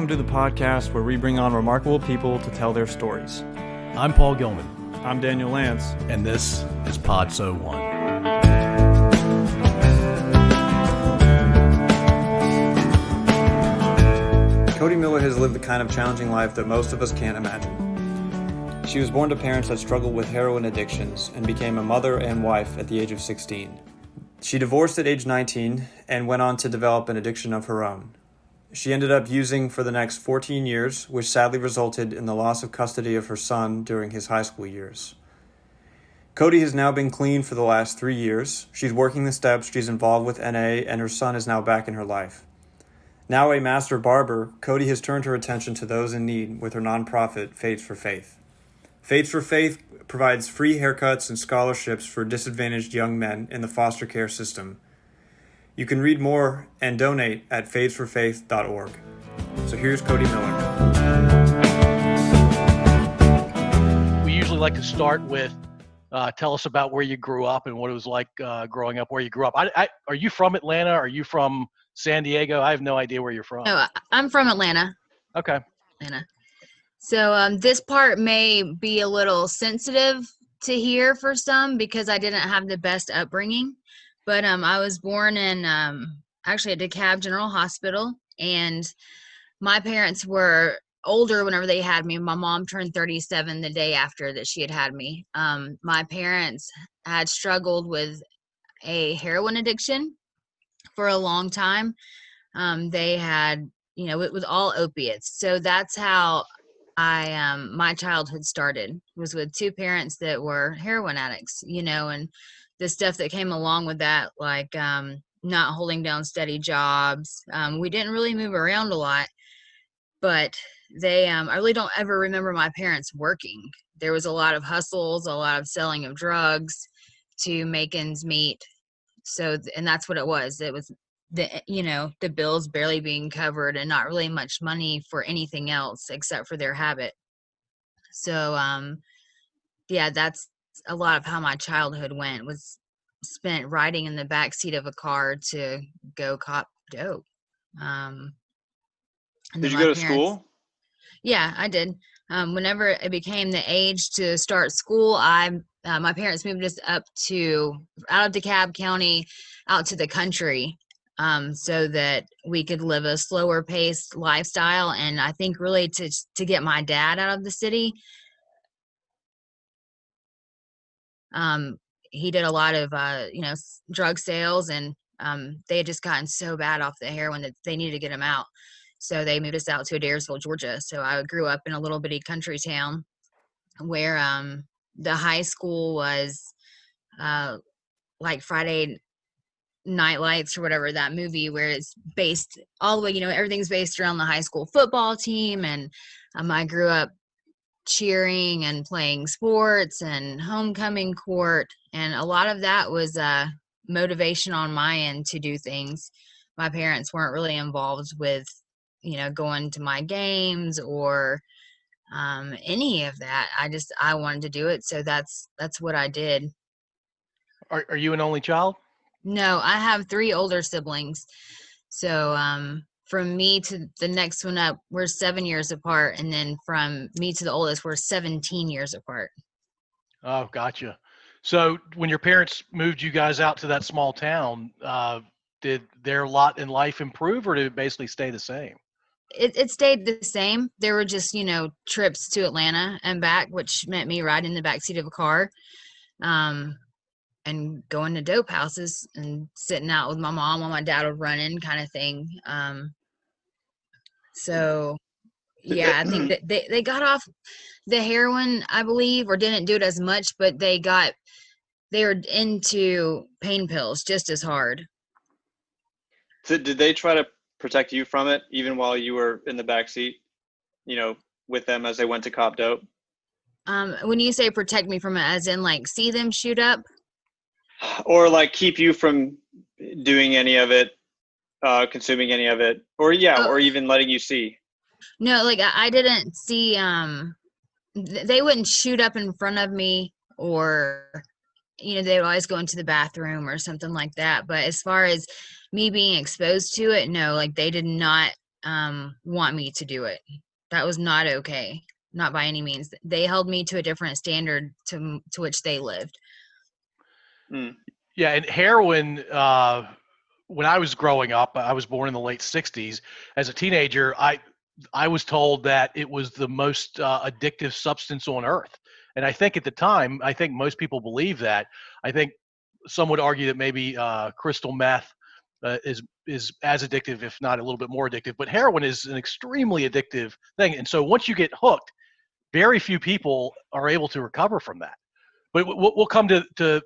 Welcome to the podcast where we bring on remarkable people to tell their stories. I'm Paul Gilman. I'm Daniel Lance. And this is Pod So One. Cody Miller has lived the kind of challenging life that most of us can't imagine. She was born to parents that struggled with heroin addictions and became a mother and wife at the age of 16. She divorced at age 19 and went on to develop an addiction of her own. She ended up using for the next 14 years, which sadly resulted in the loss of custody of her son during his high school years. Cody has now been clean for the last 3 years. She's working the steps, she's involved with NA, and her son is now back in her life. Now a master barber, Cody has turned her attention to those in need with her nonprofit, Fades for Faith. Fades for Faith provides free haircuts and scholarships for disadvantaged young men in the foster care system. You can read more and donate at fadesforfaith.org. So here's Cody Miller. We usually like to start with tell us about where you grew up and what it was like growing up where you grew up. Are you from Atlanta? Are you from San Diego? I have no idea where you're from. No, I'm from Atlanta. Okay. Atlanta. So this part may be a little sensitive to hear for some because I didn't have the best upbringing. But I was born in actually at DeKalb General Hospital, and my parents were older whenever they had me. My mom turned 37 the day after that she had me. My parents had struggled with a heroin addiction for a long time. They had, it was all opiates. So that's how my childhood started, was with two parents that were heroin addicts, and the stuff that came along with that, like not holding down steady jobs. We didn't really move around a lot, but I really don't ever remember my parents working. There was a lot of hustles, a lot of selling of drugs to make ends meet. So, and that's what it was. It was the bills barely being covered and not really much money for anything else except for their habit. So, that's a lot of how my childhood went, was spent riding in the back seat of a car to go cop dope. Did you go to school? Yeah, I did. Whenever it became the age to start school, my parents moved us out of DeKalb County out to the country, so that we could live a slower paced lifestyle. And I think really to get my dad out of the city. He did a lot of, drug sales, and they had just gotten so bad off the heroin that they needed to get him out. So they moved us out to Adairsville, Georgia. So I grew up in a little bitty country town where the high school was like Friday Night Lights or whatever, that movie, where it's based all the way, everything's based around the high school football team. And I grew up cheering and playing sports and homecoming court, and a lot of that was motivation on my end to do things. My parents weren't really involved with going to my games or any of that. I wanted to do it, so that's what I did. Are you an only child? No, I have 3 older siblings. So from me to the next one up, we're 7 years apart. And then from me to the oldest, we're 17 years apart. Oh, gotcha. So when your parents moved you guys out to that small town, did their lot in life improve, or did it basically stay the same? It stayed the same. There were just, trips to Atlanta and back, which meant me riding in the backseat of a car, and going to dope houses and sitting out with my mom while my dad would run in, kind of thing. So yeah, I think that they got off the heroin, I believe, or didn't do it as much, but they were into pain pills just as hard. So did they try to protect you from it even while you were in the back seat, with them as they went to cop dope? When you say protect me from it, as in like see them shoot up? Or like keep you from doing any of it, consuming any of it, or or even letting you see? No, like I didn't see, they wouldn't shoot up in front of me, or, they would always go into the bathroom or something like that. But as far as me being exposed to it, no, like they did not want me to do it. That was not okay. Not by any means. They held me to a different standard to which they lived. Mm. Yeah, and heroin. When I was growing up, I was born in the late '60s. As a teenager, I was told that it was the most addictive substance on earth. And I think at the time, I think most people believe that. I think some would argue that maybe crystal meth is as addictive, if not a little bit more addictive. But heroin is an extremely addictive thing. And so once you get hooked, very few people are able to recover from that. But we'll come to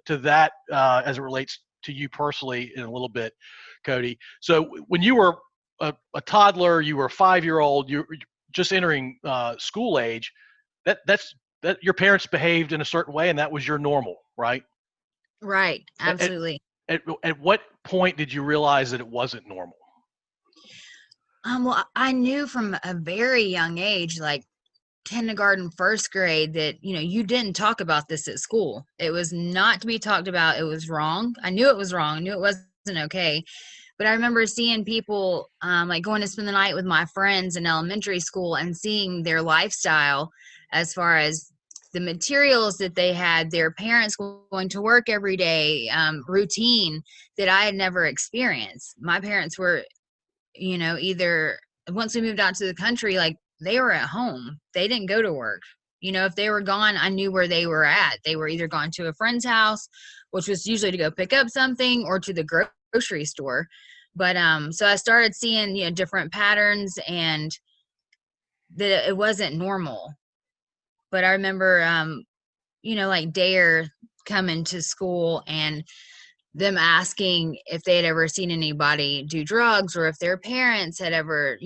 that as it relates to you personally in a little bit, Cody. So when you were a toddler, you were a 5-year-old, you're just entering school age, that's your parents behaved in a certain way, and that was your normal, right? Right. Absolutely. At what point did you realize that it wasn't normal? Well, I knew from a very young age, like kindergarten, first grade, that, you didn't talk about this at school. It was not to be talked about. It was wrong. I knew it was wrong. I knew it wasn't okay. But I remember seeing people like going to spend the night with my friends in elementary school and seeing their lifestyle as far as the materials that they had, their parents going to work every day, routine that I had never experienced. My parents were, either once we moved out to the country, like they were at home. They didn't go to work. If they were gone, I knew where they were at. They were either gone to a friend's house, which was usually to go pick up something, or to the grocery store. But so I started seeing, different patterns, and that it wasn't normal. But I remember, like Dare coming to school and them asking if they had ever seen anybody do drugs, or if their parents had ever,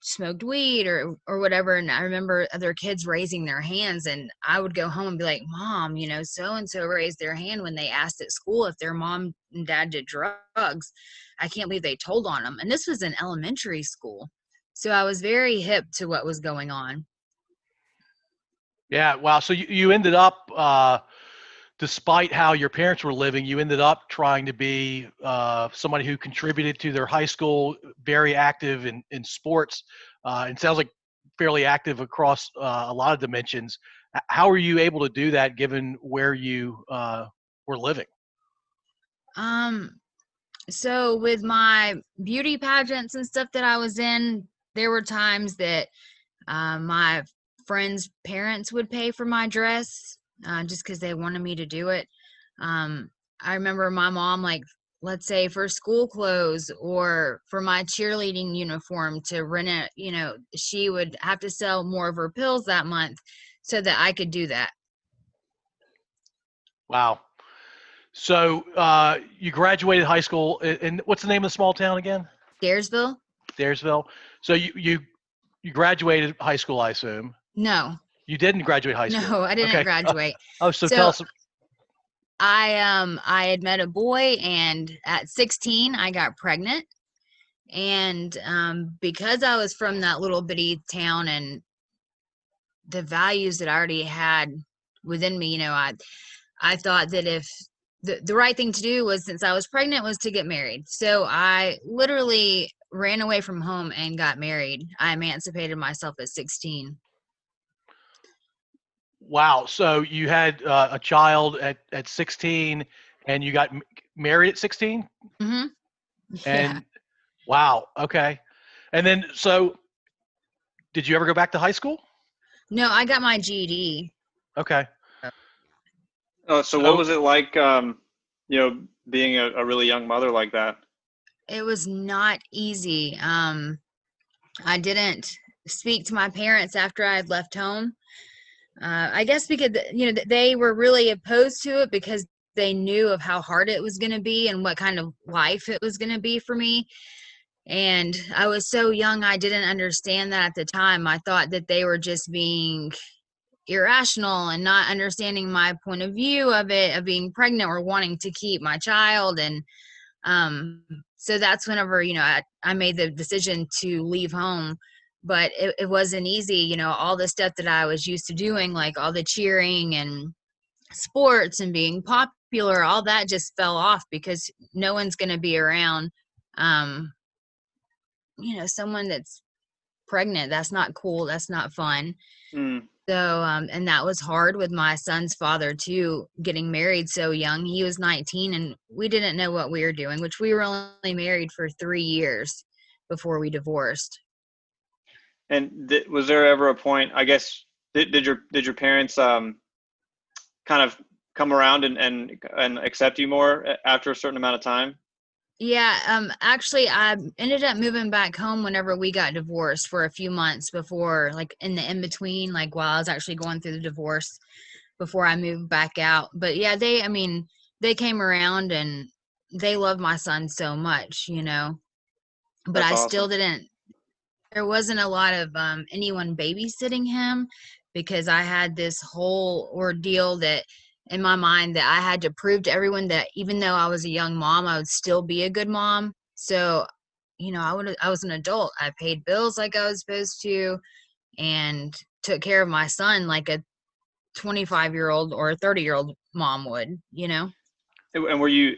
smoked weed or whatever. And I remember other kids raising their hands, and I would go home and be like, Mom, so-and-so raised their hand when they asked at school if their mom and dad did drugs. I can't believe they told on them. And this was in elementary school. So I was very hip to what was going on. Yeah, wow. So you ended up, despite how your parents were living, you ended up trying to be somebody who contributed to their high school, very active in sports. It sounds like fairly active across a lot of dimensions. How were you able to do that given where you were living? So with my beauty pageants and stuff that I was in, there were times that my friends' parents would pay for my dress just because they wanted me to do it. I remember my mom, like, let's say for school clothes or for my cheerleading uniform to rent it, she would have to sell more of her pills that month so that I could do that. Wow. So you graduated high school, and what's the name of the small town again? Daresville? Daresville. So you graduated high school, I assume. No. You didn't graduate high school. No, I didn't graduate. So tell us. I had met a boy, and at 16 I got pregnant. And because I was from that little bitty town and the values that I already had within me, I thought that if the right thing to do was, since I was pregnant, was to get married. So I literally ran away from home and got married. I emancipated myself at 16. Wow. So you had a child at 16, and you got married at 16? Mm-hmm. And Yeah. wow. Okay. And then, so did you ever go back to high school? No, I got my GED. Okay. So what was it like, being a really young mother like that? It was not easy. I didn't speak to my parents after I had left home. I guess because, they were really opposed to it because they knew of how hard it was going to be and what kind of life it was going to be for me. And I was so young, I didn't understand that at the time. I thought that they were just being irrational and not understanding my point of view of it, of being pregnant or wanting to keep my child. And so that's whenever, I made the decision to leave home. But it wasn't easy, all the stuff that I was used to doing, like all the cheering and sports and being popular, all that just fell off because no one's going to be around someone that's pregnant. That's not cool. That's not fun. Mm. So, and that was hard with my son's father too, getting married so young. He was 19 and we didn't know what we were doing, which we were only married for 3 years before we divorced. And was there ever a point, I guess, did your parents kind of come around and accept you more after a certain amount of time? Yeah, actually, I ended up moving back home whenever we got divorced for a few months before, like in the in between, like while I was actually going through the divorce before I moved back out. But yeah, they came around and they loved my son so much, but That's I still awesome. didn't, there wasn't a lot of anyone babysitting him because I had this whole ordeal that in my mind that I had to prove to everyone that even though I was a young mom, I would still be a good mom. So, I was an adult. I paid bills like I was supposed to and took care of my son like a 25-year-old or a 30-year-old mom would. And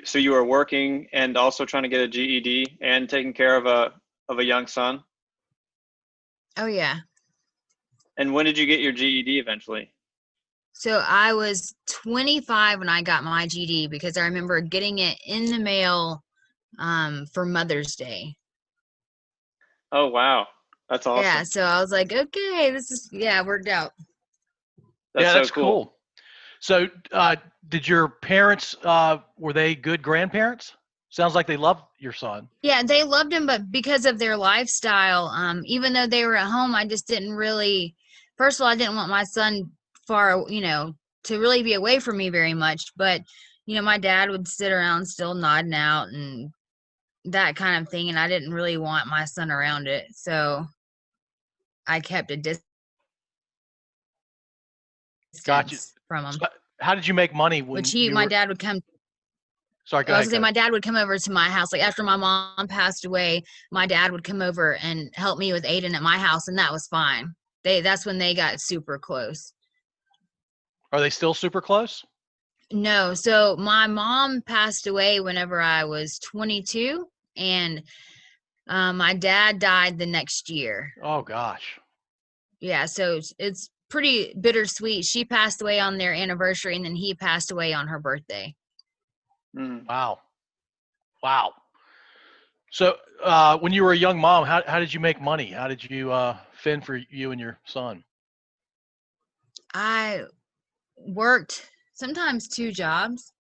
so you were working and also trying to get a GED and taking care of a young son? Oh yeah. And when did you get your GED eventually? So I was 25 when I got my GED because I remember getting it in the mail for Mother's Day. Oh, wow. That's Yeah, awesome. so I was like, okay, worked out. That's That's so cool. cool. So, did your parents, were they good grandparents? Sounds like they loved your son. Yeah, they loved him, but because of their lifestyle, even though they were at home, I just didn't really, first of all, I didn't want my son far, to really be away from me very much. But, my dad would sit around still nodding out and that kind of thing. And I didn't really want my son around it. So I kept a Gotcha. distance from him, So, how did you make money when which you my were? dad would come. Sorry, go I was ahead. gonna say my dad would come over to my house. Like after my mom passed away, my dad would come over and help me with Aiden at my house, and that was fine. That's when they got super close. Are they still super close? No, so my mom passed away whenever I was 22, and my dad died the next year. Oh gosh. Yeah, so it's pretty bittersweet. She passed away on their anniversary, and then he passed away on her birthday. Mm. Wow. Wow. So, when you were a young mom, how did you make money? How did you fend for you and your son? I worked sometimes 2 jobs.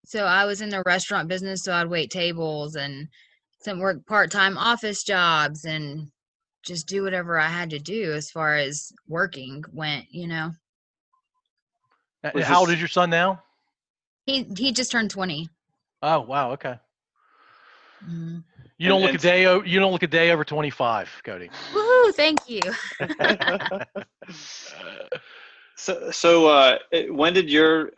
So I was in the restaurant business, so I'd wait tables and some work part-time office jobs and just do whatever I had to do as far as working went. Was How old this is your son now? He just turned 20. Oh wow. Okay. Mhm. You don't look and a day. You don't look a day over 25, Cody. Woohoo! Thank you. when did your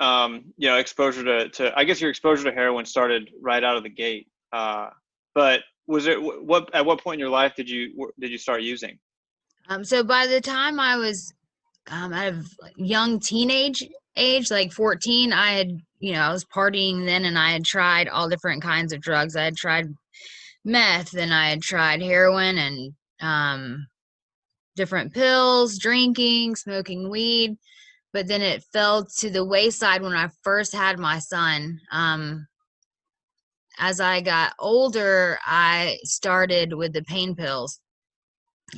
exposure to I guess your exposure to heroin started right out of the gate? But was it at what point in your life did you start using? So by the time I was out of young teenage age, like 14, I was partying then, and I had tried all different kinds of drugs. I had tried meth, and I had tried heroin and different pills, drinking, smoking weed. But then it fell to the wayside when I first had my son. As I got older, I started with the pain pills,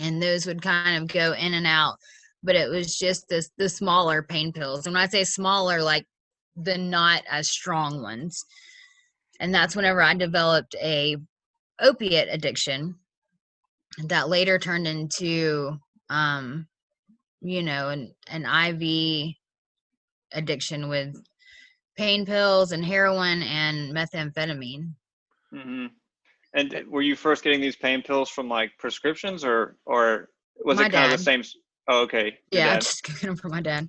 and those would kind of go in and out. But it was just the smaller pain pills. And when I say smaller, like the not as strong ones. And that's whenever I developed a opiate addiction that later turned into an IV addiction with pain pills and heroin and methamphetamine. Mm-hmm. And were you first getting these pain pills from like prescriptions or was My it kind of the dad. same? Oh, okay. Your Yeah, I dad. just got them from my dad.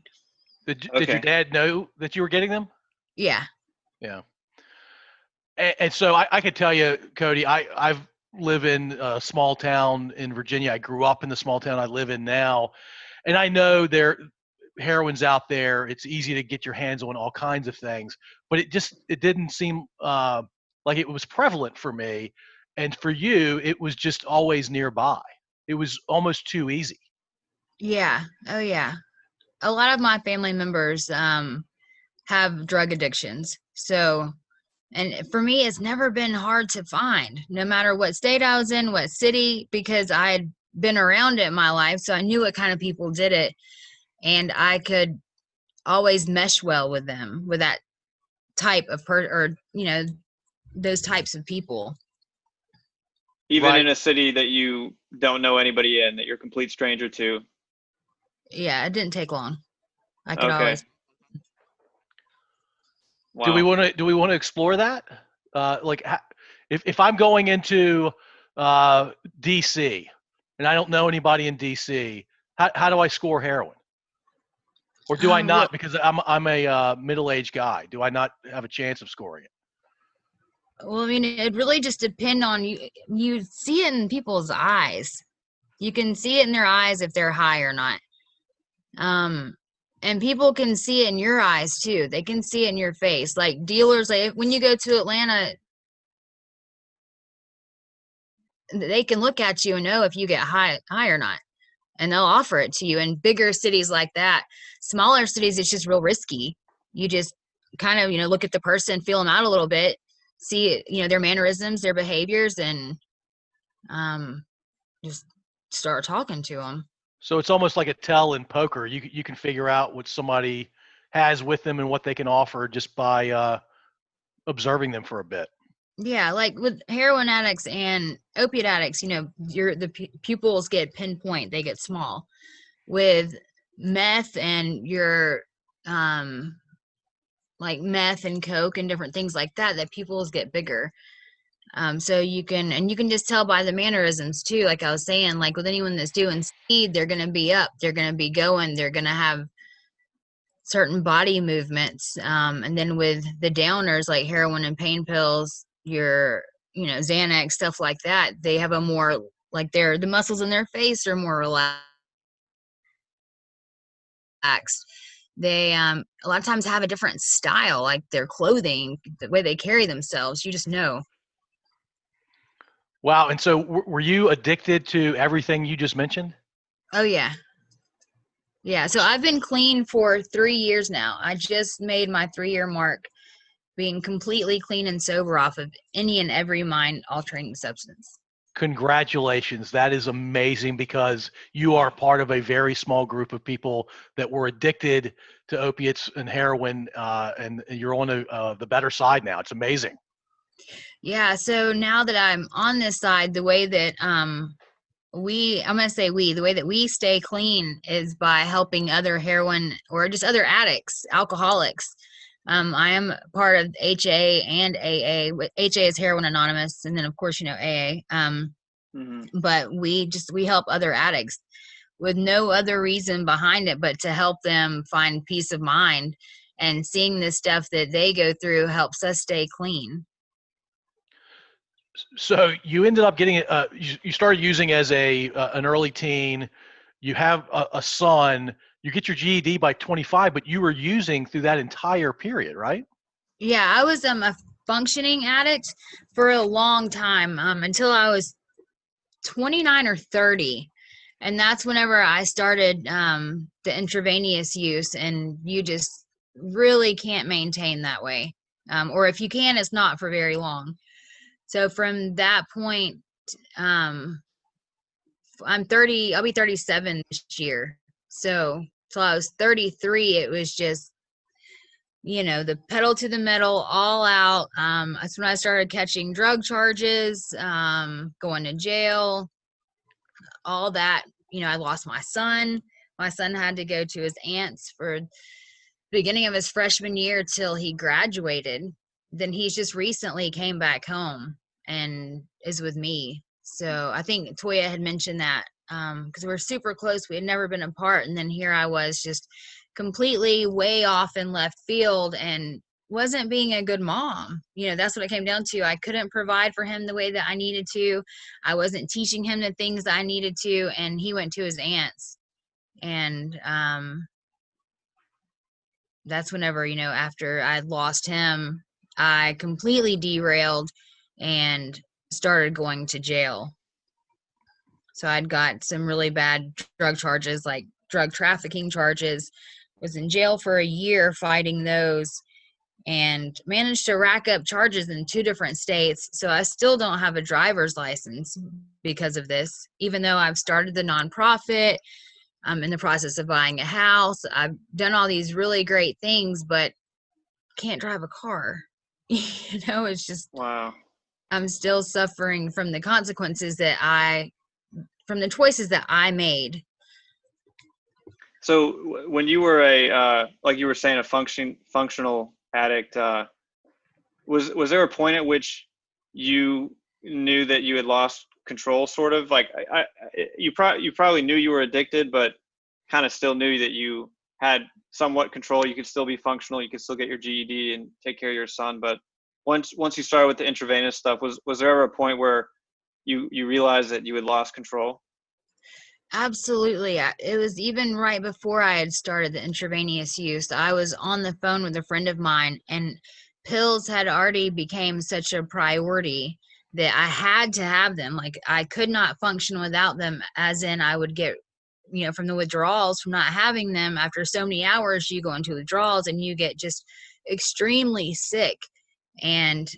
Did your Okay. dad know that you were getting them? Yeah. Yeah. And so I could tell you, Cody, I've live in a small town in Virginia. I grew up in the small town I live in now, and I know heroin's out there. It's easy to get your hands on all kinds of things, but it didn't seem like it was prevalent for me. And for you, it was just always nearby. It was almost too easy. Yeah. Oh yeah. A lot of my family members have drug addictions. So, and for me, it's never been hard to find, no matter what state I was in, what city, because I had been around it in my life. So I knew what kind of people did it. And I could always mesh well with them, with that type of or, those types of people. Even Right. in a city that you don't know anybody in, that you're a complete stranger to. Yeah, it didn't take long. I could Okay. always. Wow. Do we want to explore that? Like, if I'm going into DC and I don't know anybody in DC, how do I score heroin? Or do I Well, not? Because I'm a middle-aged guy. Do I not have a chance of scoring it? well, I mean, it really just depend on you. You see it in people's eyes. You can see it in their eyes if they're high or not. And people can see it in your eyes too. They can see it in your face. Like dealers, like when you go to Atlanta, they can look at you and know if you get high or not, and they'll offer it to you. In bigger cities like that, smaller cities, it's just real risky. You just kind of, look at the person, feel them out a little bit, see, their mannerisms, their behaviors, and just start talking to them. So it's almost like a tell in poker. You can figure out what somebody has with them and what they can offer just by observing them for a bit. Yeah, like with heroin addicts and opiate addicts, the pupils get pinpoint, they get small. With meth and like meth and coke and different things like that, that pupils get bigger. So you can just tell by the mannerisms too. Like I was saying, like with anyone that's doing speed, they're going to be up, they're going to be going, they're going to have certain body movements. And then with the downers like heroin and pain pills, your, Xanax, stuff like that, they have a more, like the muscles in their face are more relaxed. They a lot of times have a different style, like their clothing, the way they carry themselves, you just know. Wow. And so were you addicted to everything you just mentioned? Oh yeah. Yeah, so I've been clean for 3 years now. I just made my 3-year mark being completely clean and sober off of any and every mind altering substance. Congratulations. That is amazing because you are part of a very small group of people that were addicted to opiates and heroin, and you're on the better side now. It's amazing. Yeah, so now that I'm on this side, the way that the way that we stay clean is by helping other heroin or just other addicts, alcoholics. I am part of HA and AA. HA is Heroin Anonymous, and then of course AA. But we help other addicts with no other reason behind it but to help them find peace of mind, and seeing the stuff that they go through helps us stay clean. So you ended up getting you started using as an early teen. You have a son. You get your GED by 25, but you were using through that entire period, right? Yeah, I was a functioning addict for a long time, until I was 29 or 30. And that's whenever I started the intravenous use, and you just really can't maintain that way. Or if you can, it's not for very long. So from that point, I'm 30, I'll be 37 this year. So till I was 33, it was just, the pedal to the metal, all out. That's when I started catching drug charges, going to jail, all that. I lost my son. My son had to go to his aunt's for the beginning of his freshman year till he graduated. Then he's just recently came back home and is with me. So I think Toya had mentioned that because we're super close. We had never been apart. And then here I was just completely way off in left field and wasn't being a good mom. That's what it came down to. I couldn't provide for him the way that I needed to. I wasn't teaching him the things that I needed to. And he went to his aunt's. And that's whenever, after I lost him, I completely derailed and started going to jail. So I'd got some really bad drug charges, like drug trafficking charges, was in jail for a year fighting those, and managed to rack up charges in 2 different states. So I still don't have a driver's license because of this, even though I've started the nonprofit. I'm in the process of buying a house. I've done all these really great things, but can't drive a car. It's just, Wow. I'm still suffering from the consequences from the choices that I made. So when you were like you were saying, a functional addict, was there a point at which you knew that you had lost control, sort of? Like you probably knew you were addicted, but kind of still knew that you had somewhat control. You could still be functional. You could still get your GED and take care of your son. But once you started with the intravenous stuff, was there ever a point where you realized that you had lost control? Absolutely. It was even right before I had started the intravenous use. I was on the phone with a friend of mine, and pills had already became such a priority that I had to have them. Like, I could not function without them, as in I would get, from the withdrawals from not having them. After so many hours, you go into withdrawals and you get just extremely sick. And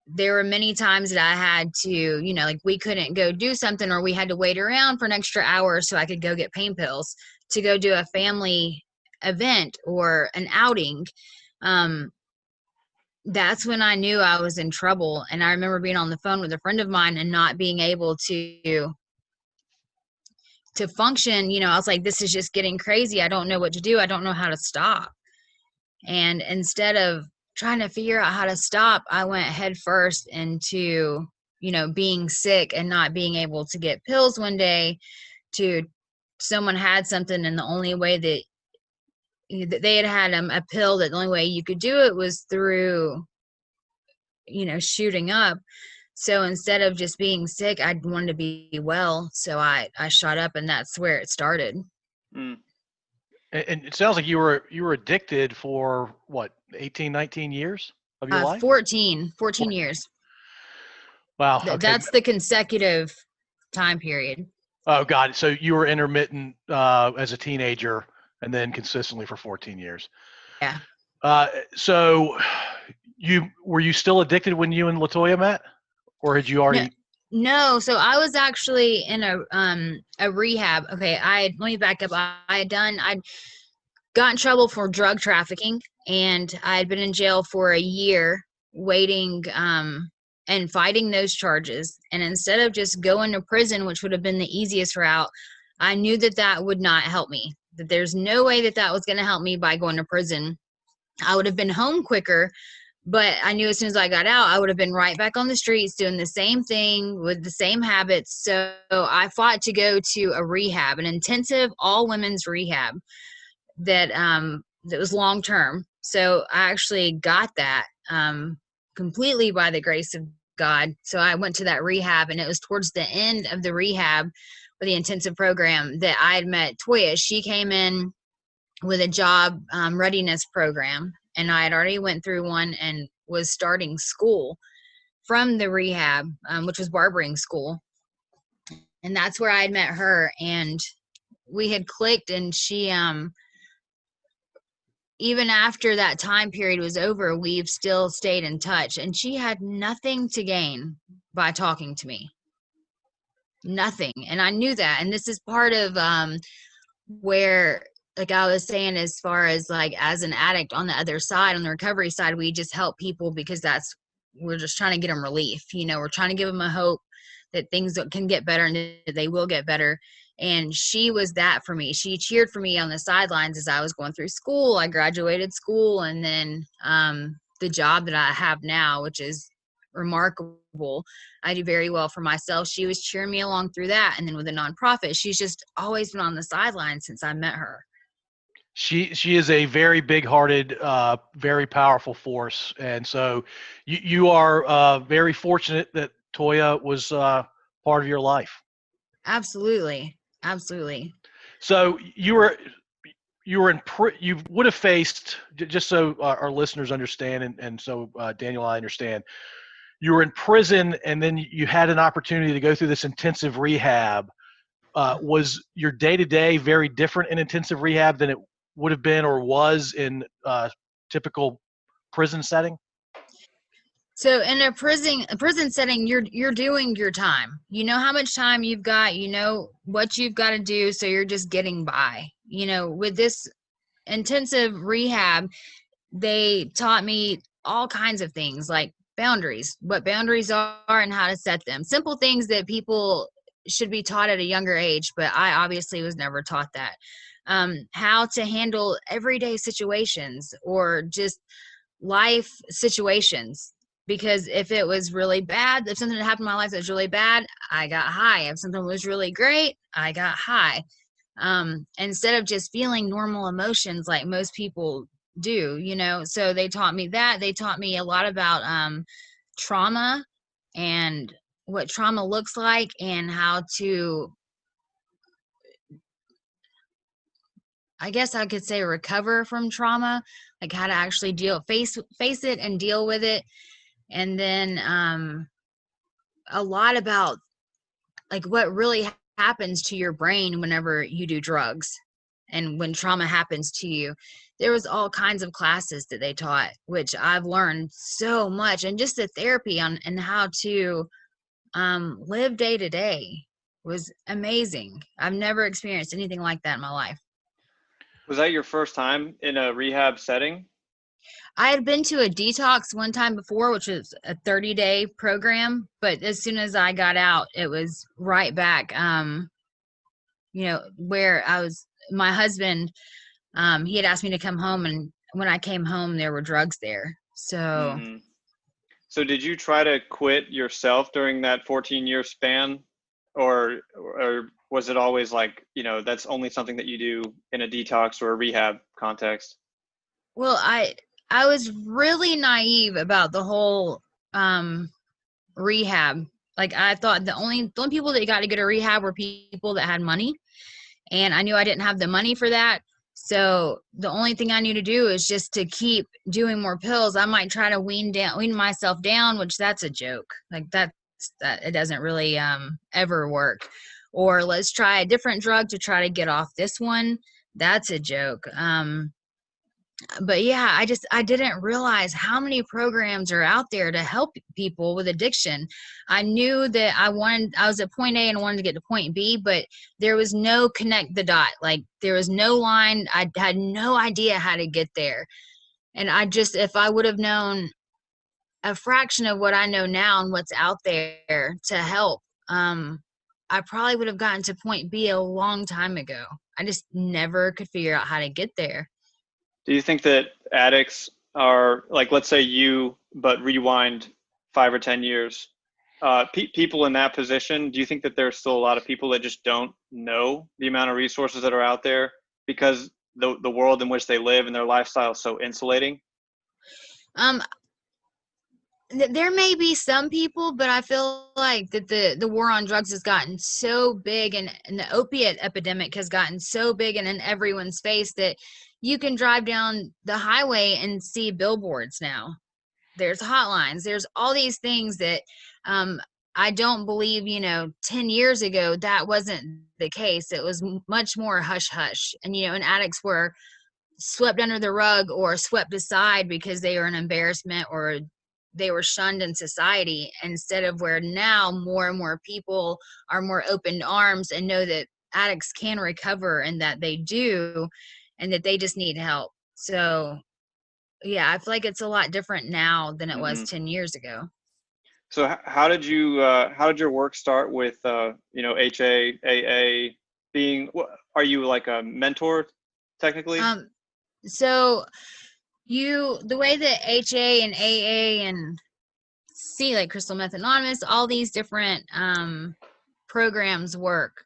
there were many times that I had to, like, we couldn't go do something, or we had to wait around for an extra hour so I could go get pain pills to go do a family event or an outing. That's when I knew I was in trouble. And I remember being on the phone with a friend of mine and not being able to function. I was like, this is just getting crazy. I don't know what to do. I don't know how to stop. And instead of trying to figure out how to stop, I went head first into, being sick and not being able to get pills one day, to someone had something, and the only way that they had a pill, that the only way you could do it was through, shooting up. So instead of just being sick, I wanted to be well. So I shot up, and that's where it started. Mm. And it sounds like you were addicted for what, 18, 19 years of your life? 14 years. Wow. Okay. That's the consecutive time period. Oh, God. So you were intermittent as a teenager and then consistently for 14 years. Yeah. So were you still addicted when you and LaToya met, or had you already? No. So I was actually in a rehab. Okay. Let me back up. I'd got in trouble for drug trafficking, and I had been in jail for a year waiting, and fighting those charges. And instead of just going to prison, which would have been the easiest route, I knew that would not help me, that there's no way that was going to help me by going to prison. I would have been home quicker, but I knew as soon as I got out, I would have been right back on the streets doing the same thing with the same habits. So I fought to go to a rehab, an intensive all women's rehab that was long term. So I actually got that completely by the grace of God. So I went to that rehab, and it was towards the end of the rehab for the intensive program that I had met Toya. She came in with a job readiness program, and I had already went through one and was starting school from the rehab, which was barbering school. And that's where I had met her, and we had clicked, and she, even after that time period was over, we've still stayed in touch, and she had nothing to gain by talking to me. Nothing. And I knew that. And this is part of where, like I was saying, as far as like as an addict on the other side, on the recovery side, we just help people because we're just trying to get them relief. We're trying to give them a hope that things can get better and that they will get better. And she was that for me. She cheered for me on the sidelines as I was going through school. I graduated school, and then the job that I have now, which is remarkable. I do very well for myself. She was cheering me along through that. And then with a nonprofit, she's just always been on the sidelines since I met her. She is a very big-hearted, very powerful force. And so you are very fortunate that Toya was part of your life. Absolutely. So you would have faced, just so our listeners understand, and so Daniel, I understand, you were in prison and then you had an opportunity to go through this intensive rehab. Was your day-to-day very different in intensive rehab than it would have been or was in typical prison setting? So in a prison setting, you're doing your time. You know how much time you've got, you know what you've got to do, so you're just getting by. You know, with this intensive rehab, they taught me all kinds of things like boundaries, what boundaries are and how to set them. Simple things that people should be taught at a younger age, but I obviously was never taught that. How to handle everyday situations or just life situations. Because if it was really bad, if something happened in my life that was really bad, I got high. If something was really great, I got high. Instead of just feeling normal emotions like most people do, you know. So they taught me that. They taught me a lot about trauma and what trauma looks like and how to, I guess I could say, recover from trauma, like how to actually face it and deal with it. And then a lot about like what really happens to your brain whenever you do drugs and when trauma happens to you. There was all kinds of classes that they taught, which I've learned so much, and just the therapy on and how to live day to day was amazing. I've never experienced anything like that in my life. Was that your first time in a rehab setting? I had been to a detox one time before, which was a 30-day program, but as soon as I got out, it was right back, you know, where I was. My husband, he had asked me to come home, and when I came home, there were drugs there. So, So did you try to quit yourself during that 14-year span, or was it always like, you know, that's only something that you do in a detox or a rehab context? well, I was really naive about the whole rehab. Like I thought the only people that got to go to rehab were people that had money, and I knew I didn't have the money for that. So the only thing I knew to do is just to keep doing more pills. I might try to wean myself down, which that's a joke. Like that it doesn't really ever work. Or let's try a different drug to try to get off this one. That's a joke. But yeah, I didn't realize how many programs are out there to help people with addiction. I knew that I was at point A and wanted to get to point B, but there was no connect the dot. Like there was no line. I had no idea how to get there. And if I would have known a fraction of what I know now and what's out there to help, I probably would have gotten to point B a long time ago. I just never could figure out how to get there. Do you think that addicts are like, let's say you, but rewind 5 or 10 years, people in that position, do you think that there's still a lot of people that just don't know the amount of resources that are out there because the world in which they live and their lifestyle is so insulating? There may be some people, but I feel like that the war on drugs has gotten so big, and the opiate epidemic has gotten so big and in everyone's face that you can drive down the highway and see billboards now. There's hotlines. There's all these things that I don't believe, 10 years ago, that wasn't the case. It was much more hush hush. And, and addicts were swept under the rug or swept aside because they were an embarrassment or they were shunned in society, instead of where now more and more people are more open arms and know that addicts can recover and that they do, and that they just need help. So yeah, I feel like it's a lot different now than it was 10 years ago. So how did your work start with, HA, AA are you like a mentor technically? So the way that HA and AA and like Crystal Meth Anonymous, all these different programs work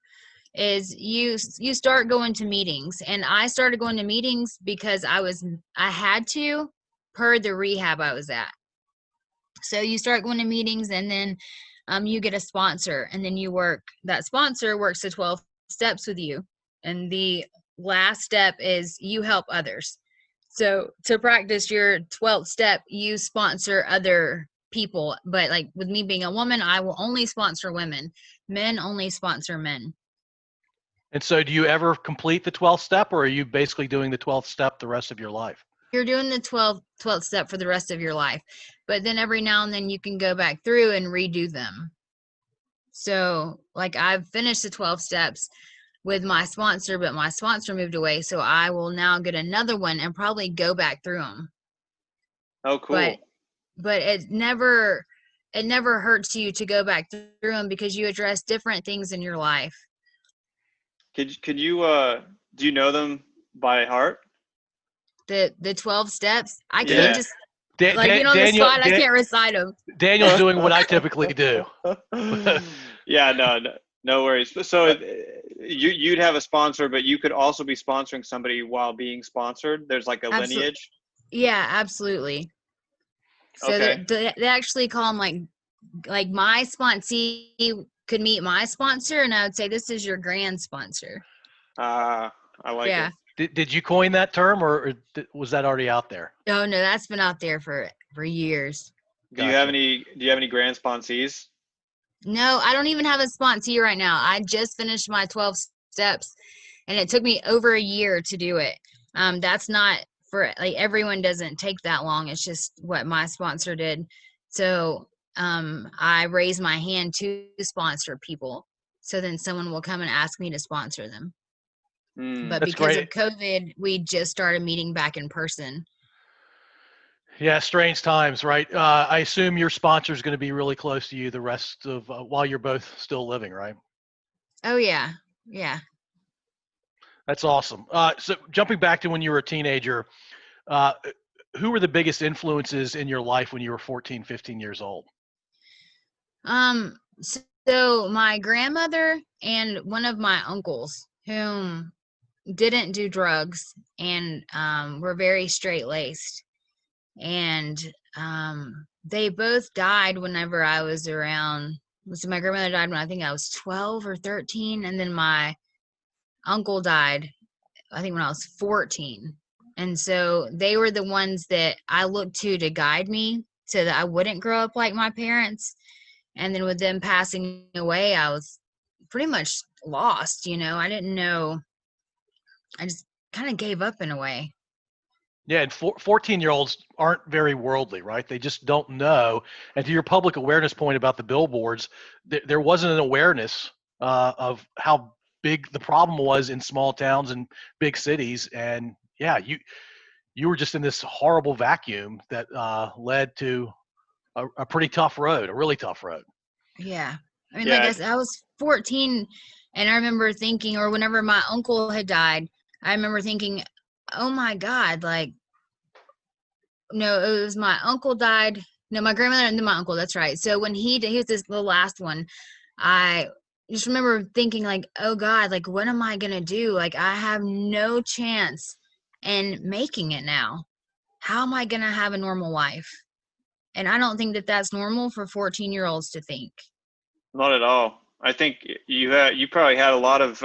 is you start going to meetings. And I started going to meetings because I had to, per the rehab I was at. So you start going to meetings, and then you get a sponsor, and then that sponsor works the 12 steps with you. And the last step is you help others. So to practice your 12th step, you sponsor other people, but like with me being a woman, I will only sponsor women. Men only sponsor men. And so do you ever complete the 12th step, or are you basically doing the 12th step the rest of your life? You're doing the 12th step for the rest of your life, but then every now and then you can go back through and redo them. So like I've finished the 12 steps with my sponsor, but my sponsor moved away, so I will now get another one and probably go back through them. Oh, cool. But it never hurts you to go back through them because you address different things in your life. Could you do you know them by heart? The 12 steps, I Yeah. can't just like on the spot. I can't recite them. Daniel's doing what I typically do. Yeah, no worries. So you'd have a sponsor, but you could also be sponsoring somebody while being sponsored. There's like a lineage. Yeah, absolutely. So Okay. they actually call them like my sponsee could meet my sponsor, and I would say this is your grand sponsor. I like Yeah. it. Did you coin that term, or was that already out there? Oh no, that's been out there for years. Do you have any grand sponsees? No, I don't even have a sponsee right now. I just finished my 12 steps, and it took me over a year to do it. That's not for like everyone doesn't take that long. It's just what my sponsor did. So I raised my hand to sponsor people. So then someone will come and ask me to sponsor them. But That's because great. of COVID, we just started meeting back in person. Yeah, strange times, right? I assume your sponsor is going to be really close to you the rest of while you're both still living, right? Oh yeah, yeah. That's awesome. So jumping back to when you were a teenager, who were the biggest influences in your life when you were 14, 15 years old? So my grandmother and one of my uncles whom didn't do drugs and were very straight-laced. And they both died whenever I was around. So my grandmother died when I think I was 12 or 13, and then my uncle died, I think when I was 14. And so they were the ones that I looked to guide me so that I wouldn't grow up like my parents. And then with them passing away, I was pretty much lost, I didn't know. I just kind of gave up in a way. Yeah, and 14-year-olds aren't very worldly, right? They just don't know. And to your public awareness point about the billboards, there wasn't an awareness of how big the problem was in small towns and big cities. And yeah, you were just in this horrible vacuum that led to a pretty tough road, a really tough road. Yeah. I mean, Yeah. like I said, I was 14, and I remember thinking, or whenever my uncle had died, I remember thinking, oh my God, like, no, it was my uncle died. No, my grandmother and then my uncle. That's right. So when he was the last one, I just remember thinking like, oh God, like, what am I going to do? Like, I have no chance in making it now. How am I going to have a normal life? And I don't think that that's normal for 14-year-olds to think. Not at all. I think you probably had a lot of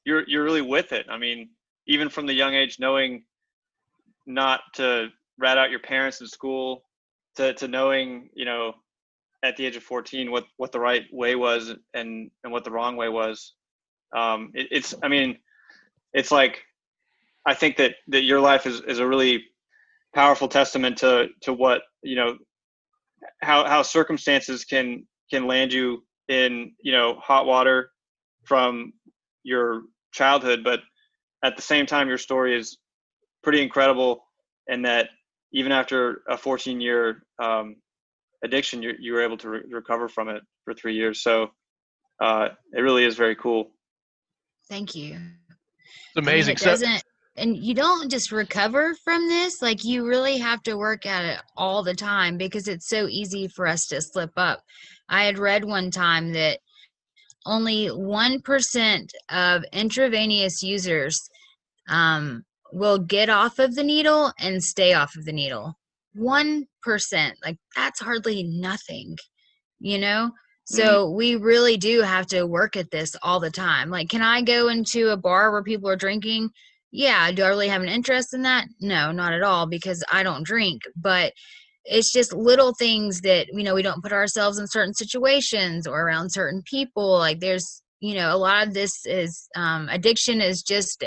you're really with it. I mean, even from the young age, knowing not to rat out your parents in school, to knowing, at the age of 14 what the right way was and what the wrong way was. It's like, I think that your life is a really powerful testament to what, how circumstances can land you in, hot water from your childhood, but at the same time, your story is pretty incredible, and that even after a 14-year addiction, you were able to recover from it for 3 years. So it really is very cool. Thank you. It's amazing. And you don't just recover from this, like, you really have to work at it all the time because it's so easy for us to slip up. I had read one time that only 1% of intravenous users will get off of the needle and stay off of the needle. 1%, like, that's hardly nothing, So we really do have to work at this all the time. Like, can I go into a bar where people are drinking? Yeah. Do I really have an interest in that? No, not at all, because I don't drink. But it's just little things that, you know, we don't put ourselves in certain situations or around certain people. Like there's, you know, a lot of this is addiction is just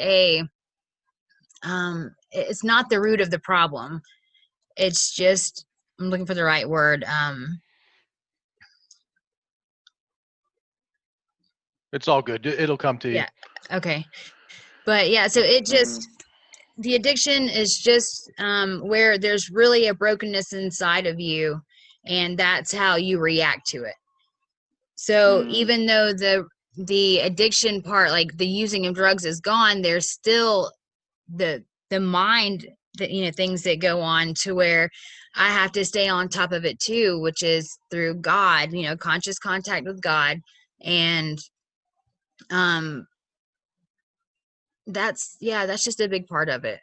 it's not the root of the problem. It's just, I'm looking for the right word. It's all good. It'll come to you. Yeah. Okay. But yeah, so it just, Mhm. the addiction is just where there's really a brokenness inside of you, and that's how you react to it. So Mm. even though the addiction part, like the using of drugs, is gone, there's still the mind, that, you know, things that go on to where I have to stay on top of it too, which is through God, you know, conscious contact with God. And um that's just a big part of it.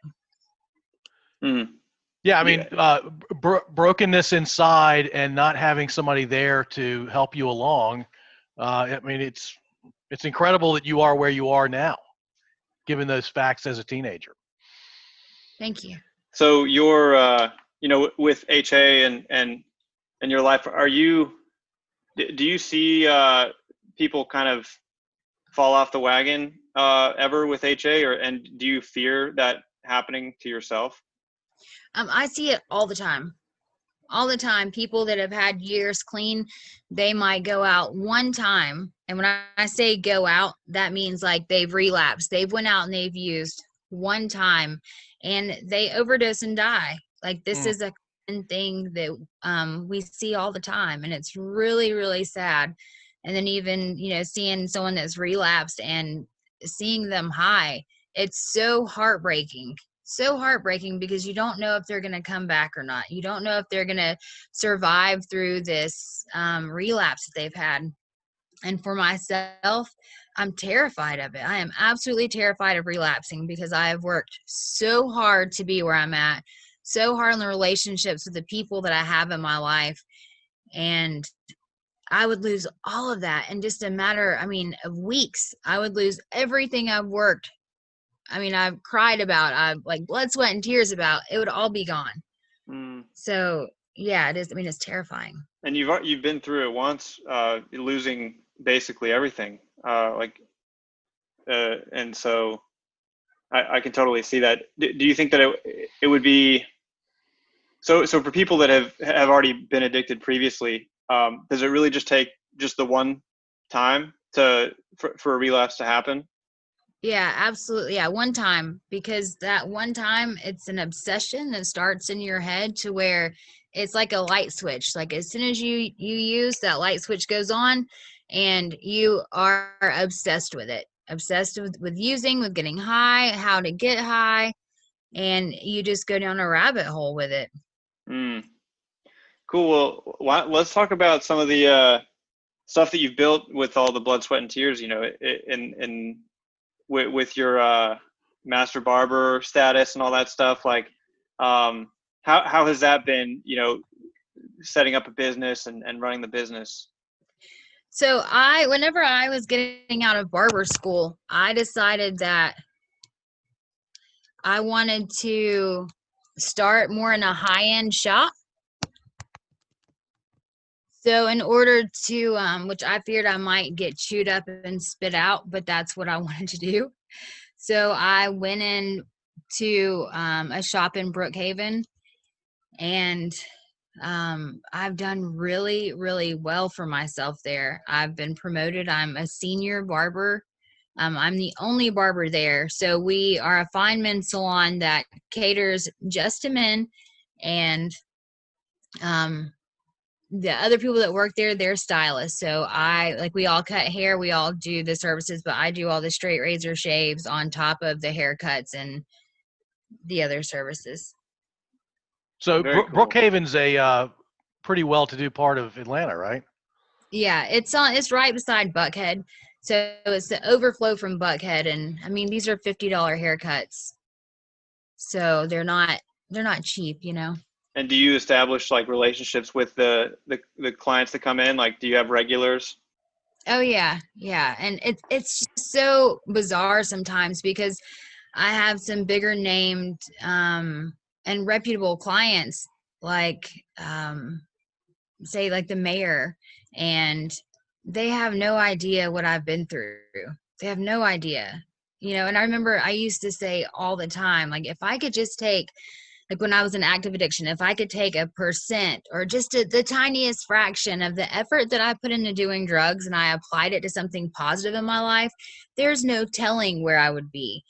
Mm. Yeah, I mean, Yeah. brokenness inside and not having somebody there to help you along. I mean, it's incredible that you are where you are now, given those facts as a teenager. Thank you. So you're, you know, with HA and your life, do you see people kind of fall off the wagon ever with HA, and do you fear that happening to yourself? I see it all the time. All the time. People that have had years clean, they might go out one time. And when I say go out, that means like they've relapsed. They've went out and they've used one time and they overdose and die. Like this Mm. is a common thing that we see all the time. And it's really, really sad. And then even, you know, seeing someone that's relapsed and seeing them high, it's so heartbreaking because you don't know if they're going to come back or not. You don't know if they're going to survive through this relapse that they've had. And for myself, I'm terrified of it. I am absolutely terrified of relapsing because I have worked so hard to be where I'm at, so hard on the relationships with the people that I have in my life. And I would lose all of that in just a matter, I mean, of weeks. I would lose everything I've worked. I mean, I've cried about, I've like blood, sweat, and tears about, it would all be gone. Mm. So yeah, it is. I mean, it's terrifying. And you've been through it once, losing basically everything, and so I can totally see that. Do you think that it would be so for people that have already been addicted previously? Does it really just take just the one time for a relapse to happen? Yeah, absolutely. Yeah, one time, because that one time it's an obsession that starts in your head to where it's like a light switch. Like as soon as you use, that light switch goes on and you are obsessed with it. Obsessed with using, with getting high, how to get high, and you just go down a rabbit hole with it. Mm. Cool. Well, let's talk about some of the stuff that you've built with all the blood, sweat, and tears. You know, with your master barber status and all that stuff. Like, how has that been? You know, setting up a business and running the business. So whenever I was getting out of barber school, I decided that I wanted to start more in a high-end shop. So in order to, which I feared I might get chewed up and spit out, but that's what I wanted to do. So I went in to a shop in Brookhaven, and I've done really, really well for myself there. I've been promoted. I'm a senior barber. I'm the only barber there. So we are a fine men's salon that caters just to men, and the other people that work there, they're stylists. So we all cut hair, we all do the services, but I do all the straight razor shaves on top of the haircuts and the other services. So Very cool. Brookhaven's a pretty well-to-do part of Atlanta, right? Yeah, it's right beside Buckhead. So it's the overflow from Buckhead, and I mean these are $50 haircuts. So they're not cheap, you know. And do you establish like relationships with the clients that come in? Like, do you have regulars? Oh yeah, and it's just so bizarre sometimes because I have some bigger named and reputable clients like say like the mayor, and they have no idea what I've been through. They have no idea. And I remember I used to say all the time, like, if I could just take, like when I was in active addiction, if I could take 1% or just the tiniest fraction of the effort that I put into doing drugs and I applied it to something positive in my life, there's no telling where I would be.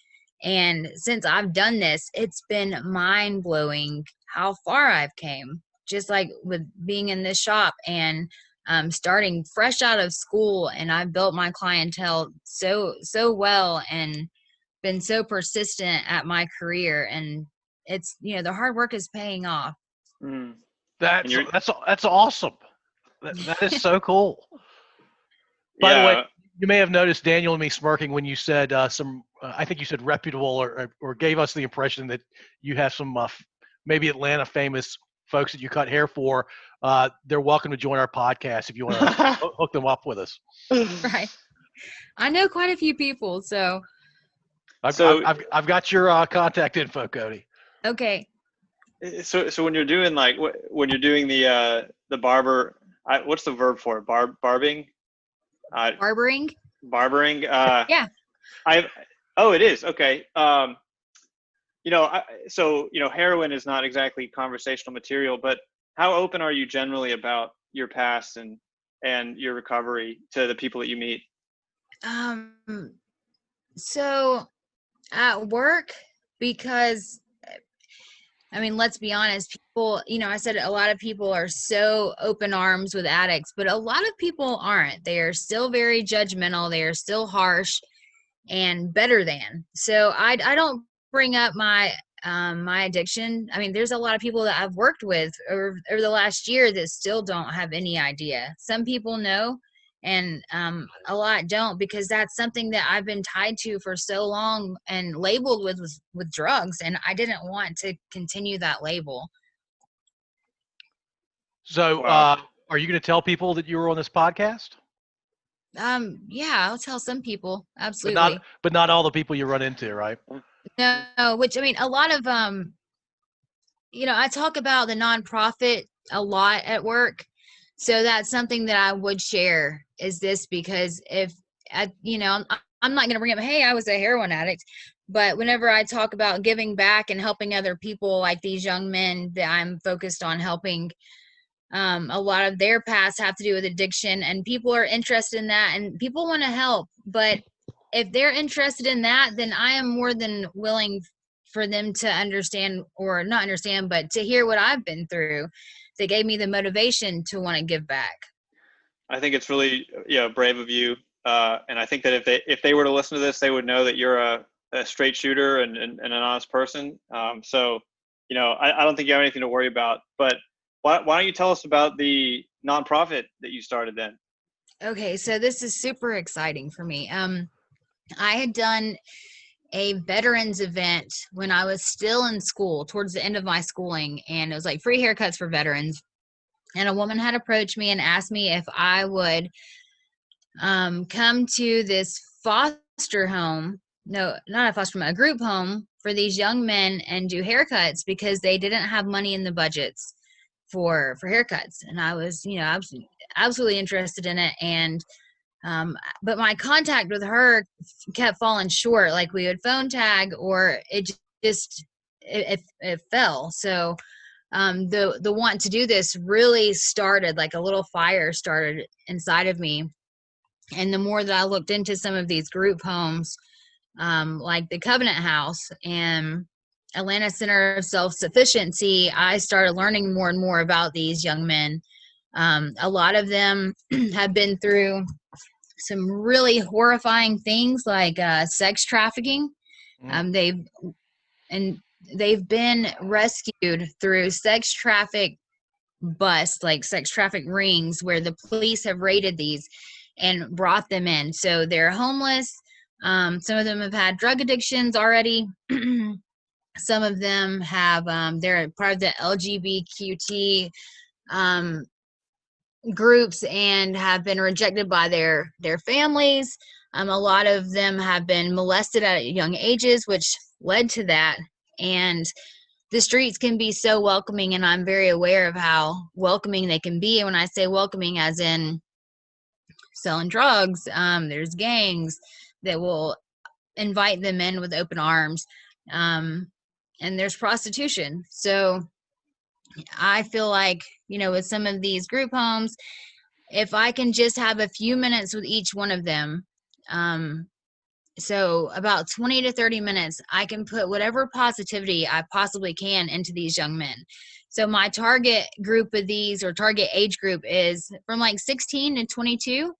And since I've done this, it's been mind blowing how far I've came, just like with being in this shop and starting fresh out of school. And I've built my clientele so well and been so persistent at my career. And it's, the hard work is paying off. Mm. That's awesome. That is so cool. By the way, you may have noticed Daniel and me smirking when you said I think you said reputable or gave us the impression that you have some maybe Atlanta famous folks that you cut hair for. They're welcome to join our podcast if you want to hook them up with us. Right. I know quite a few people, so. I've got your contact info, Cody. Okay. So when you're doing the barber, what's the verb for it? Barbing? Barbering? Barbering. Yeah. It is. Okay. Heroin is not exactly conversational material, but how open are you generally about your past and your recovery to the people that you meet? So at work, because let's be honest, people, I said a lot of people are so open arms with addicts, but a lot of people aren't. They are still very judgmental. They are still harsh and better than. So I don't bring up my addiction. There's a lot of people that I've worked with over the last year that still don't have any idea. Some people know, and a lot don't, because that's something that I've been tied to for so long and labeled with drugs, and I didn't want to continue that label. So are you going to tell people that you were on this podcast? Yeah, I'll tell some people, absolutely, but not all the people you run into, right? No, which a lot of I talk about the nonprofit a lot at work. So that's something that I would share, is this, because if I'm not going to bring up, hey, I was a heroin addict, but whenever I talk about giving back and helping other people, like these young men that I'm focused on helping, a lot of their past have to do with addiction, and people are interested in that, and people want to help. But if they're interested in that, then I am more than willing for them to understand, or not understand, but to hear what I've been through. They gave me the motivation to want to give back. I think it's really brave of you, and I think that if they were to listen to this, they would know that you're a straight shooter and an honest person. I don't think you have anything to worry about. But why don't you tell us about the nonprofit that you started then? Okay, so this is super exciting for me. I had done a veterans event when I was still in school, towards the end of my schooling, and it was like free haircuts for veterans. And a woman had approached me and asked me if I would come to this foster home, no, not a foster home, a group home for these young men and do haircuts, because they didn't have money in the budgets for haircuts. And I was, absolutely interested in it. And but my contact with her kept falling short. Like, we would phone tag, or it fell. So the want to do this really started, like a little fire started inside of me. And the more that I looked into some of these group homes, like the Covenant House and Atlanta Center of Self-Sufficiency, I started learning more and more about these young men. A lot of them have been through some really horrifying things, like sex trafficking. They've been rescued through sex traffic busts, like sex traffic rings, where the police have raided these and brought them in. So they're homeless. Some of them have had drug addictions already. Some of them have, they're part of the LGBTQ groups and have been rejected by their families. A lot of them have been molested at young ages, which led to that. And the streets can be so welcoming, and I'm very aware of how welcoming they can be. And when I say welcoming, as in selling drugs, there's gangs that will invite them in with open arms, and there's prostitution. So I feel like, with some of these group homes, if I can just have a few minutes with each one of them, so about 20 to 30 minutes, I can put whatever positivity I possibly can into these young men. So my target group of these, or target age group, is from like 16 to 22.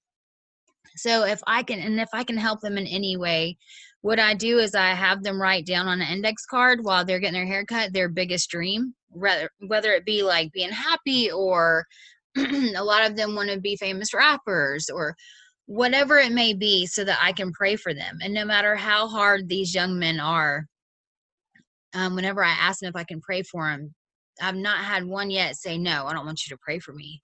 So if I can help them in any way, what I do is I have them write down on an index card while they're getting their hair cut their biggest dream, whether it be like being happy, or a lot of them want to be famous rappers, or whatever it may be, so that I can pray for them. And no matter how hard these young men are, whenever I ask them if I can pray for them, I've not had one yet say, no, I don't want you to pray for me.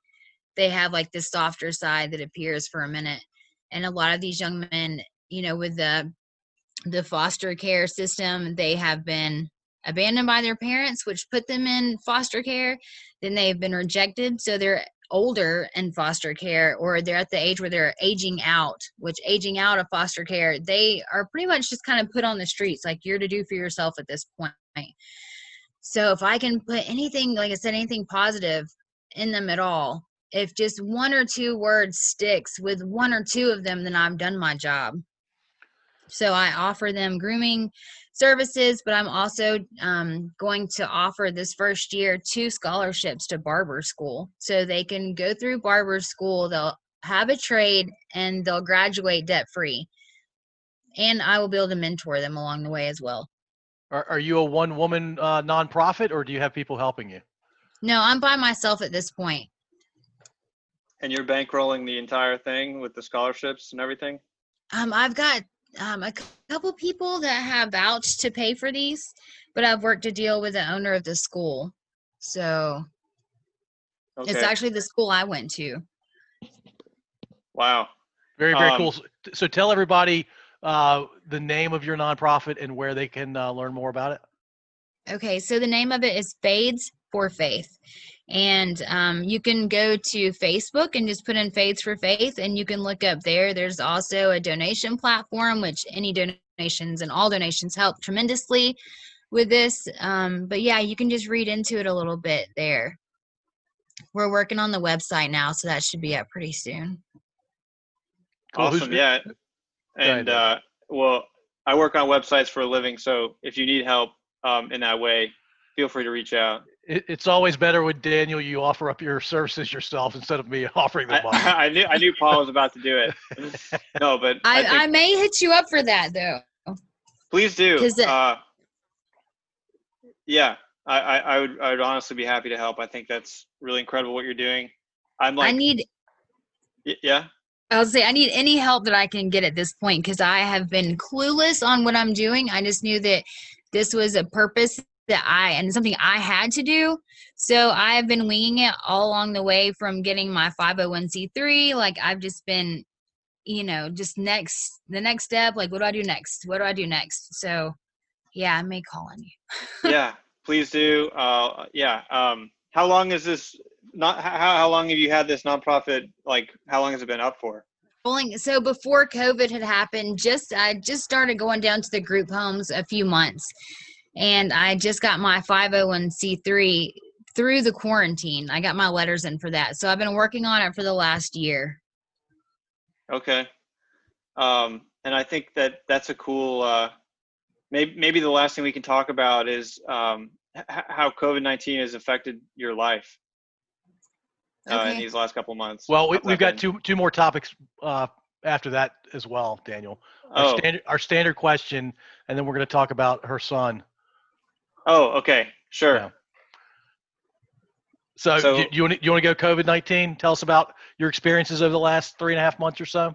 They have like this softer side that appears for a minute. And a lot of these young men, with the foster care system, they have been abandoned by their parents, which put them in foster care. Then they've been rejected, so they're older in foster care, or they're at the age where they're aging out, which aging out of foster care, they are pretty much just kind of put on the streets, like you're to do for yourself at this point. So if I can put anything, like I said, anything positive in them at all, if just one or two words sticks with one or two of them, then I've done my job. So I offer them grooming services, but I'm also going to offer this first year 2 scholarships to barber school. So they can go through barber school, they'll have a trade, and they'll graduate debt-free. And I will be able to mentor them along the way as well. Are you a one-woman nonprofit, or do you have people helping you? No, I'm by myself at this point. And you're bankrolling the entire thing with the scholarships and everything? I've got a couple people that have vouched to pay for these, but I've worked a deal with the owner of the school. So Okay. It's actually the school I went to. Wow. Very, very cool. So tell everybody the name of your nonprofit and where they can learn more about it. Okay, so the name of it is Fades for Faith. And you can go to Facebook and just put in Fades for Faith, and you can look up there. There's also a donation platform, which any donations and all donations help tremendously with this. But yeah, you can just read into it a little bit there. We're working on the website now, so that should be up pretty soon. Cool. Awesome. Yeah. And well, I work on websites for a living, so if you need help in that way, feel free to reach out. It's always better with Daniel. You offer up your services yourself instead of me offering them up. I knew Paul was about to do it. No, but I may hit you up for that though. Please do. Yeah, I would honestly be happy to help. I think that's really incredible what you're doing. Yeah. I would say I need any help that I can get at this point, because I have been clueless on what I'm doing. I just knew that this was a purpose and something I had to do. So I have been winging it all along the way from getting my 501c3. Like I've just been, just the next step. Like, what do I do next? What do I do next? So yeah, I may call on you. Yeah, please do. Yeah. How long is this? How long have you had this nonprofit? Like, how long has it been up for? So before COVID had happened, I just started going down to the group homes a few months. And I just got my 501c3 through the quarantine. I got my letters in for that. So I've been working on it for the last year. Okay. And I think that's a cool, maybe the last thing we can talk about is how COVID-19 has affected your life in these last couple of months. Well, we've got two more topics after that as well, Daniel. Our standard question, and then we're going to talk about her son. Oh, okay. Sure. Yeah. So you want to go COVID-19? Tell us about your experiences over the last 3.5 months or so.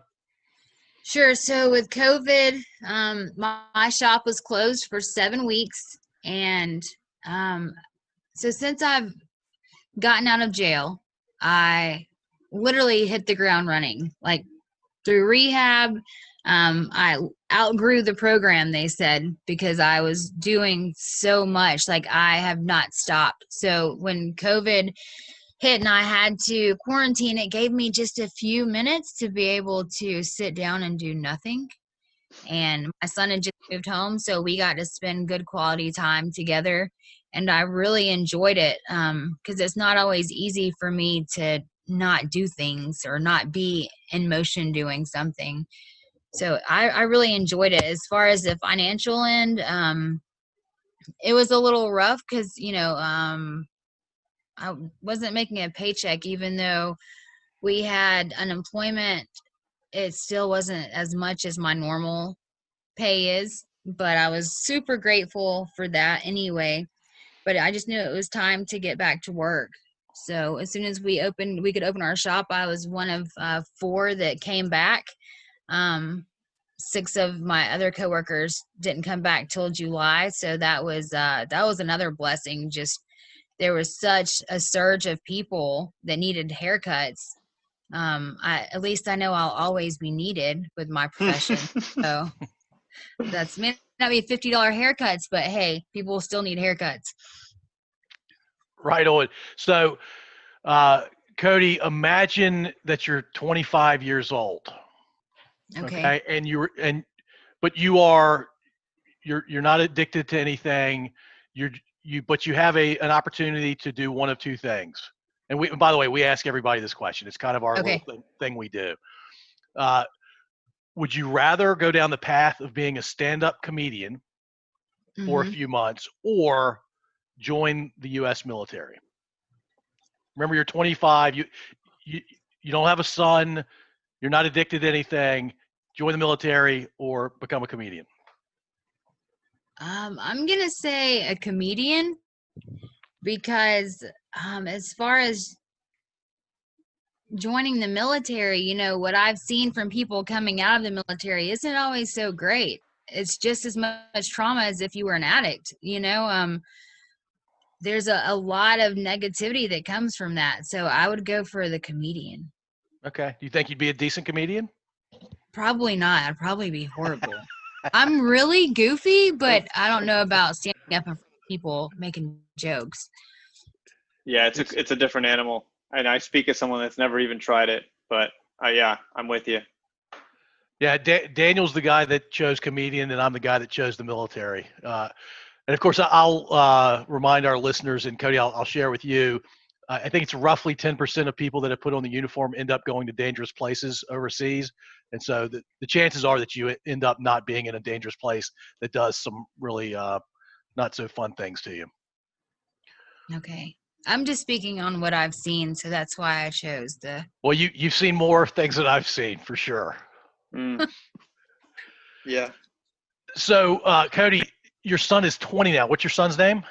Sure. So with COVID, my shop was closed for 7 weeks. And so since I've gotten out of jail, I literally hit the ground running, like through rehab. I outgrew the program, they said, because I was doing so much. Like, I have not stopped. So when COVID hit and I had to quarantine, it gave me just a few minutes to be able to sit down and do nothing. And my son had just moved home, so we got to spend good quality time together. And I really enjoyed it, because it's not always easy for me to not do things or not be in motion doing something. So I really enjoyed it. As far as the financial end, it was a little rough because, I wasn't making a paycheck. Even though we had unemployment, it still wasn't as much as my normal pay is, but I was super grateful for that anyway. But I just knew it was time to get back to work. So as soon as we could open our shop, I was one of 4 that came back. 6 of my other coworkers didn't come back till July, so that was another blessing. Just there was such a surge of people that needed haircuts. At least I know I'll always be needed with my profession. So that's may not be $50 haircuts, but hey, people still need haircuts. Right on. So, Cody, imagine that you're 25 years old. Okay. But you're not addicted to anything. But you have an opportunity to do one of 2 things. And by the way, we ask everybody this question. It's kind of our Okay. little thing we do. Would you rather go down the path of being a stand-up comedian for a Mhm. few months or join the U.S. military? Remember, you're 25. You don't have a son. You're not addicted to anything. Join the military or become a comedian. I'm gonna say a comedian because as far as joining the military, what I've seen from people coming out of the military isn't always so great. It's just as much trauma as if you were an addict. There's a lot of negativity that comes from that. So I would go for the comedian. Okay. Do you think you'd be a decent comedian? Probably not. I'd probably be horrible. I'm really goofy, but I don't know about standing up in front of people making jokes. Yeah, it's a different animal, and I speak as someone that's never even tried it. But yeah, I'm with you. Yeah, Daniel's the guy that chose comedian, and I'm the guy that chose the military. And of course, I'll remind our listeners, and Cody, I'll share with you. I think it's roughly 10% of people that have put on the uniform end up going to dangerous places overseas. And so the chances are that you end up not being in a dangerous place that does some really not so fun things to you. Okay. I'm just speaking on what I've seen, so that's why I chose the. Well, you've seen more things than I've seen for sure. Yeah. So, Cody, your son is 20 now. What's your son's name?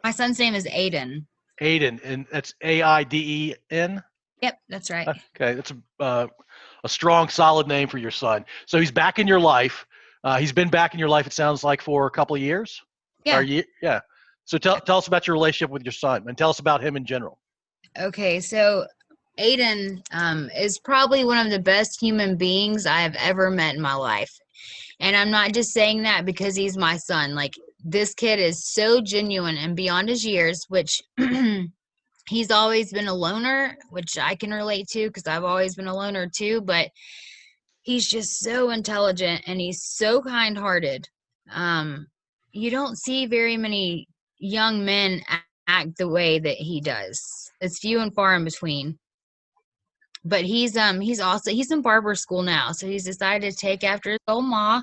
My son's name is Aiden. Aiden, and that's Aiden. Yep, that's right. Okay, that's a strong, solid name for your son. So he's back in your life. He's been back in your life, it sounds like, for a couple of years. Yeah. Yeah. So tell us about your relationship with your son, and tell us about him in general. Okay, so Aiden is probably one of the best human beings I have ever met in my life. And I'm not just saying that because he's my son. Like, this kid is so genuine and beyond his years, which he's always been a loner, which I can relate to because I've always been a loner too. But he's just so intelligent and he's so kind-hearted. You don't see very many young men act the way that he does. It's few and far in between. But he's in barber school now, so he's decided to take after his old ma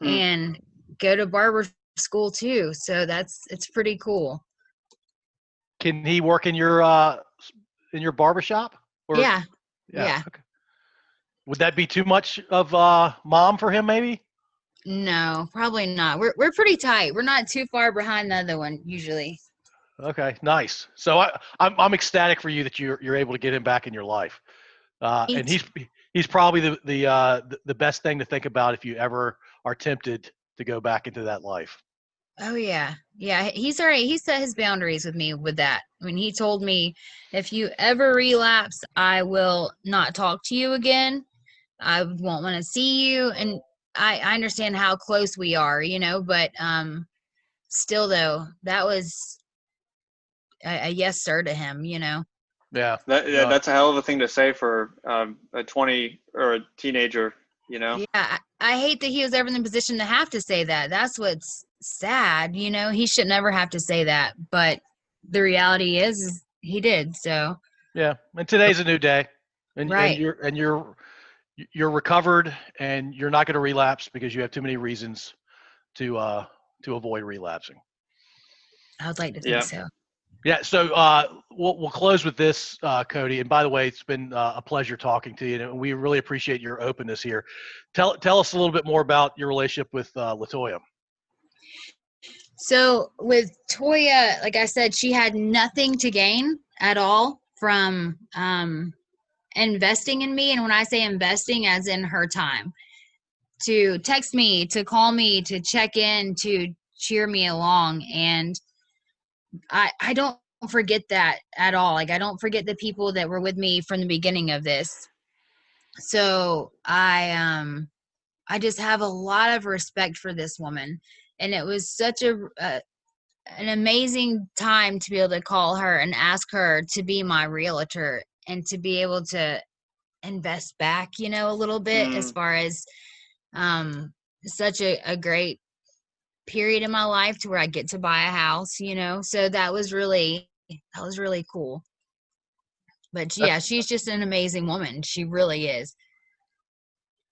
and go to barber school too. So it's pretty cool. Can he work in your barbershop? Yeah. Okay. Would that be too much of mom for him, maybe? No, probably not. We're pretty tight. We're not too far behind the other one usually. Okay, nice. So I'm ecstatic for you that you're able to get him back in your life. And he's probably the best thing to think about if you ever are tempted to go back into that life. Oh yeah. He set his boundaries with me with that. I mean, he told me, if you ever relapse, I will not talk to you again. I won't want to see you. And I understand how close we are, but still though, that was a yes sir to him, Yeah. That's a hell of a thing to say for a 20 or a teenager, Yeah, I hate that he was ever in the position to have to say that. That's what's sad, he should never have to say that, but the reality is he did. So Yeah. And today's a new day, and Right. you're recovered, and you're not going to relapse because you have too many reasons to avoid relapsing. I would like to think Yeah. so. Yeah. So we'll close with this, Cody. And by the way, it's been a pleasure talking to you, and we really appreciate your openness here. Tell us a little bit more about your relationship with LaToya. So with Toya, like I said, she had nothing to gain at all from investing in me. And when I say investing, as in her time, to text me, to call me, to check in, to cheer me along. And I don't forget that at all. Like, I don't forget the people that were with me from the beginning of this. So I just have a lot of respect for this woman. And it was such an amazing time to be able to call her and ask her to be my realtor and to be able to invest back, a little bit, as far as such a great period in my life to where I get to buy a house, so that was really cool. But yeah, she's just an amazing woman. She really is.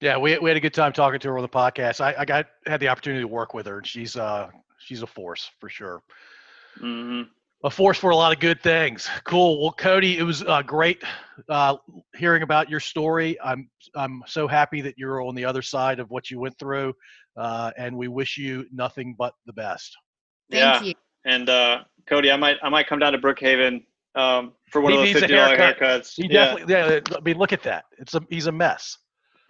Yeah, we had a good time talking to her on the podcast. I had the opportunity to work with her, and she's a force for sure. Mm-hmm. A force for a lot of good things. Cool. Well, Cody, it was great hearing about your story. I'm so happy that you're on the other side of what you went through, and we wish you nothing but the best. Thank you. And Cody, I might come down to Brookhaven for one He of those needs a $50 haircut. haircuts. He definitely. Yeah. I mean, look at that. He's a mess.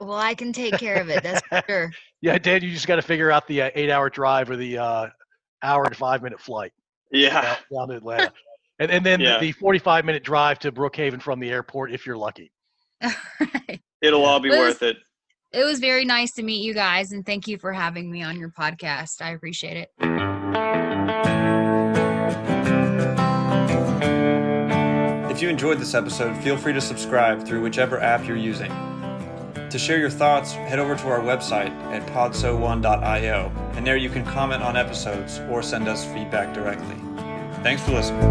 Well, I can take care of it. That's for sure. Yeah, Dan, you just got to figure out the 8-hour drive or the hour and 5-minute flight Yeah. down to Atlanta. And then the 45-minute drive to Brookhaven from the airport if you're lucky. It'll all be worth it. It was very nice to meet you guys, and thank you for having me on your podcast. I appreciate it. If you enjoyed this episode, feel free to subscribe through whichever app you're using. To share your thoughts, head over to our website at podso1.io, and there you can comment on episodes or send us feedback directly. Thanks for listening.